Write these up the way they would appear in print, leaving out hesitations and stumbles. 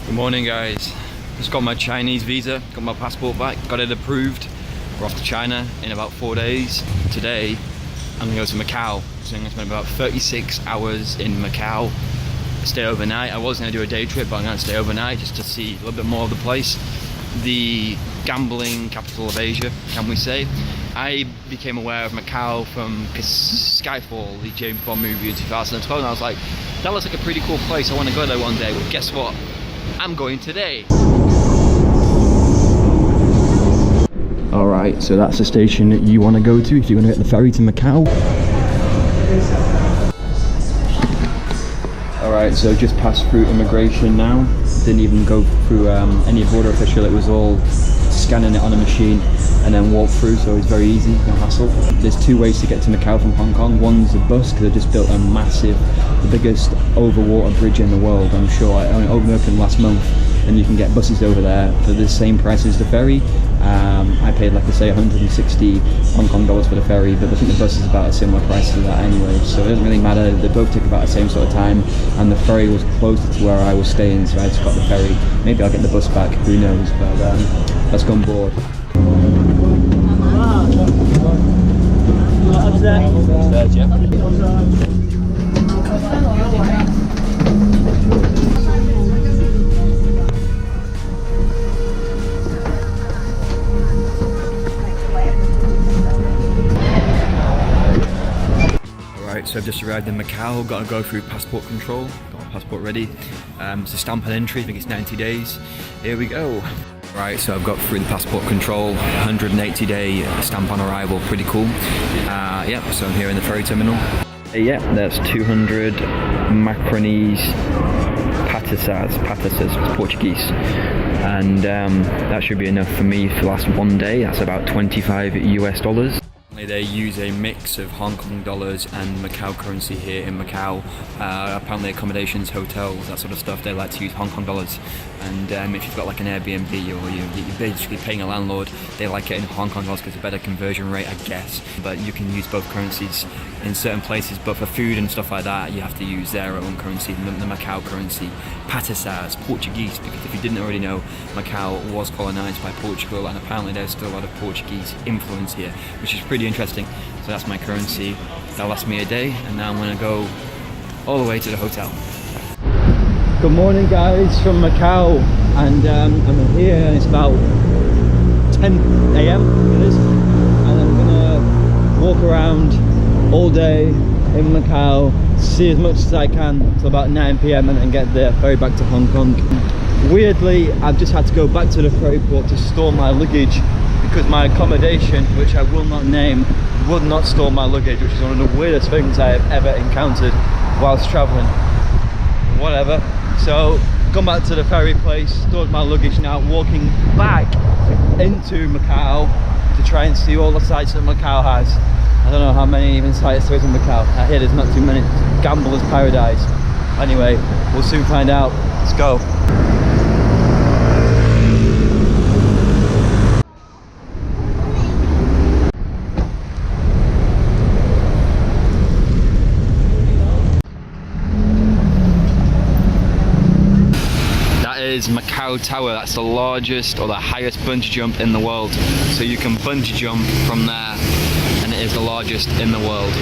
Good morning, guys. Just got my Chinese visa, got my passport back, got it approved. We're off to China in about 4 days. Today, I'm gonna go to Macau. So I'm gonna spend about 36 hours in Macau. Stay overnight. I was gonna do a day trip, but I'm gonna stay overnight just to see a little bit more of the place. The gambling capital of Asia, can we say. I became aware of Macau from Skyfall, the James Bond movie in 2012, and I was like, that looks like a pretty cool place. I want to go there one day. Well, guess what? I'm going today. Alright, so that's the station that you want to go to if you're going to get the ferry to Macau. Alright, so just passed through immigration now. Didn't even go through any border official, it was all scanning it on a machine and then walk through, so it's very easy, no hassle. There's two ways to get to Macau from Hong Kong. One's a bus, because they just built a massive, the biggest overwater bridge in the world, I'm sure. It only opened last month, and you can get buses over there for the same price as the ferry. I paid, like I say, 160 Hong Kong dollars for the ferry, but I think the bus is about a similar price to that anyway, so it doesn't really matter. They both take about the same sort of time, and the ferry was closer to where I was staying, so I just got the ferry. Maybe I'll get the bus back, who knows, but let's go on board. Upstairs, yeah. Alright, so I've just arrived in Macau, got to go through passport control, got my passport ready. It's a stamp and entry, I think it's 90 days. Here we go. Right, so I've got through the passport control, 180-day stamp on arrival, pretty cool. Yep, so I'm here in the ferry terminal. Yeah, that's 200 Macronese patasas, it's Portuguese. And that should be enough for me for the last 1 day, that's about 25 US dollars. They use a mix of Hong Kong dollars and Macau currency here in Macau. Apparently accommodations, hotels, that sort of stuff, they like to use Hong Kong dollars. And if you've got like an Airbnb or you're basically paying a landlord, they like it in Hong Kong dollars because it's a better conversion rate, I guess. But you can use both currencies in certain places, but for food and stuff like that, you have to use their own currency, the Macau currency. Patasas, Portuguese, because if you didn't already know, Macau was colonized by Portugal, and apparently there's still a lot of Portuguese influence here, which is pretty interesting. So that's my currency. That lasts me a day, and now I'm gonna go all the way to the hotel. Good morning, guys, from Macau, and I'm here, and it's about 10 AM it is, and I'm gonna walk around all day in Macau, see as much as I can until about 9 PM and then get the ferry back to Hong Kong. Weirdly, I've just had to go back to the ferry port to store my luggage because my accommodation, which I will not name, would not store my luggage, which is one of the weirdest things I have ever encountered whilst travelling. Whatever. So, gone back to the ferry place, stored my luggage, now walking back into Macau to try and see all the sights that Macau has. I don't know how many even sites there is in Macau. I hear there's not too many. Gambler's paradise. Anyway, we'll soon find out. Let's go. That is Macau Tower. That's the largest or the highest bungee jump in the world. So you can bungee jump from there, and it is the largest in the world.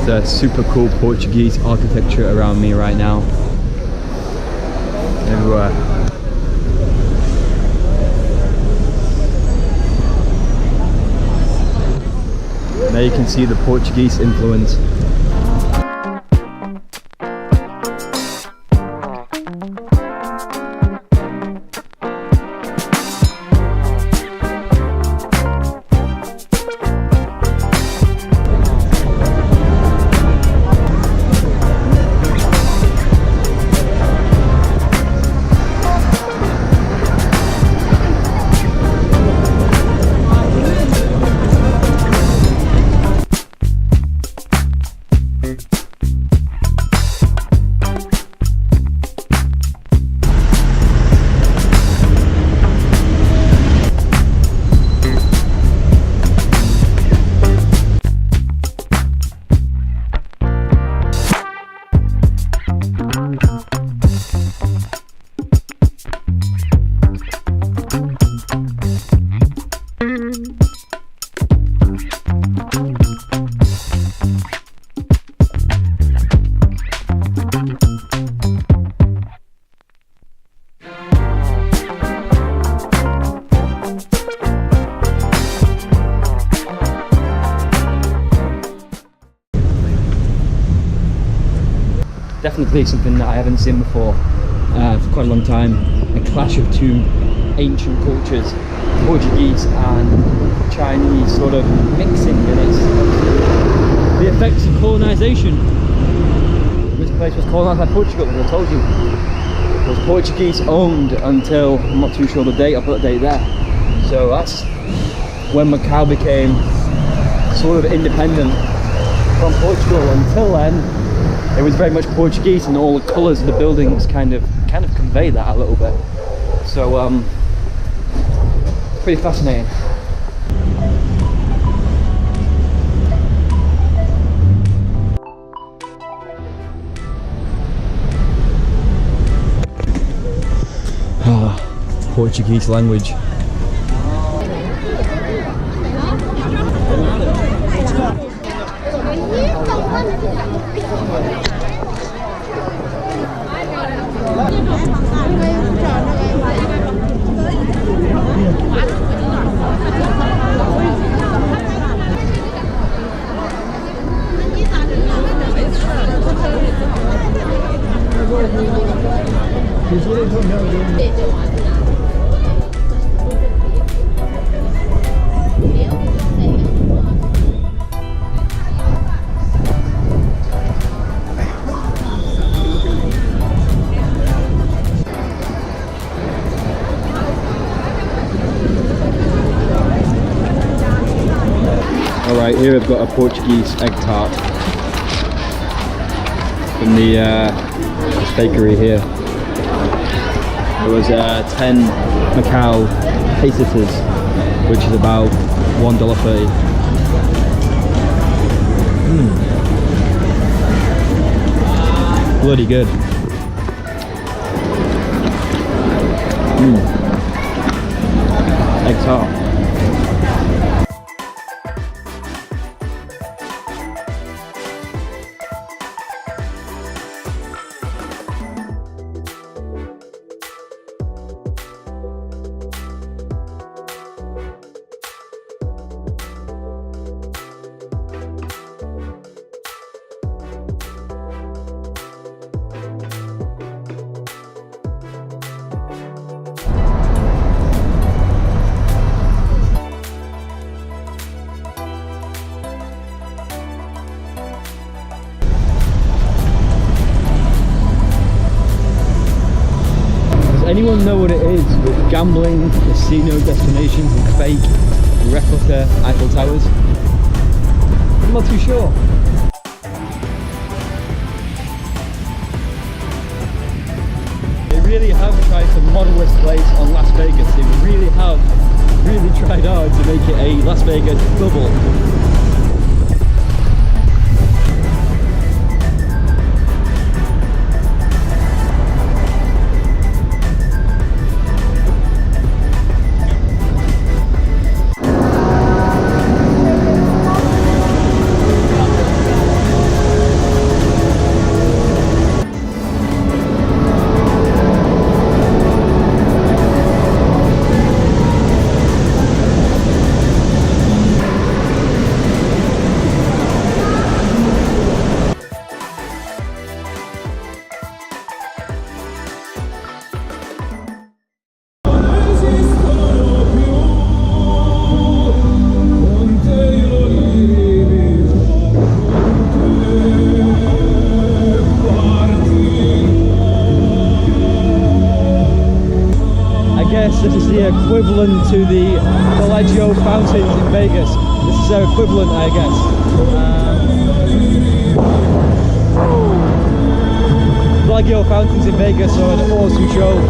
It's a super cool Portuguese architecture around me right now. Everywhere. There you can see the Portuguese influence. technically something that I haven't seen before for quite a long time. A clash of two ancient cultures, Portuguese and Chinese, sort of mixing, and it's the effects of colonisation. This place was colonised by Portugal, as I told you. It was Portuguese owned until, I'm not too sure the date, I'll put the date there. So that's when Macau became sort of independent from Portugal. Until then, it was very much Portuguese, and all the colours of the buildings kind of convey that a little bit. So pretty fascinating. Portuguese language. Alright, here I've got a Portuguese egg tart from this bakery here. It was 10 Macau pesetas, which is about $1.30. Bloody good. Egg tart. Anyone know what it is with gambling, casino destinations and fake replica Eiffel Towers? I'm not too sure. They really have tried to model this place on Las Vegas. They really tried hard to make it a Las Vegas bubble. This is the equivalent to the Bellagio fountains in Vegas. This is their equivalent, I guess. Bellagio fountains in Vegas are an awesome show.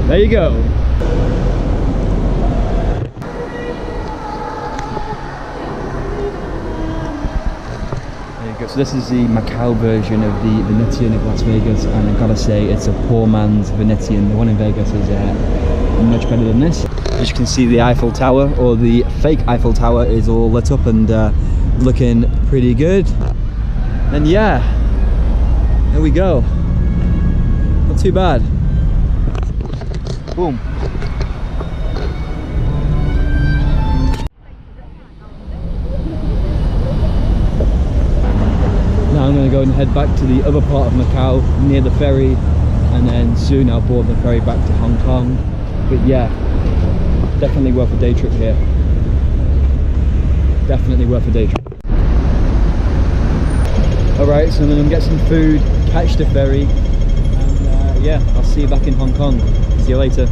There you go. There you go. So this is the Macau version of the Venetian of Las Vegas, and I've got to say it's a poor man's Venetian. The one in Vegas is much better than this. As you can see, the Eiffel Tower, or the fake Eiffel Tower, is all lit up and looking pretty good. And yeah, there we go. Not too bad. Boom. Now I'm going to go and head back to the other part of Macau, near the ferry, and then soon I'll board the ferry back to Hong Kong. But yeah, definitely worth a day trip here. Definitely worth a day trip. Alright, so I'm going to get some food, catch the ferry, and yeah, I'll see you back in Hong Kong. See you later.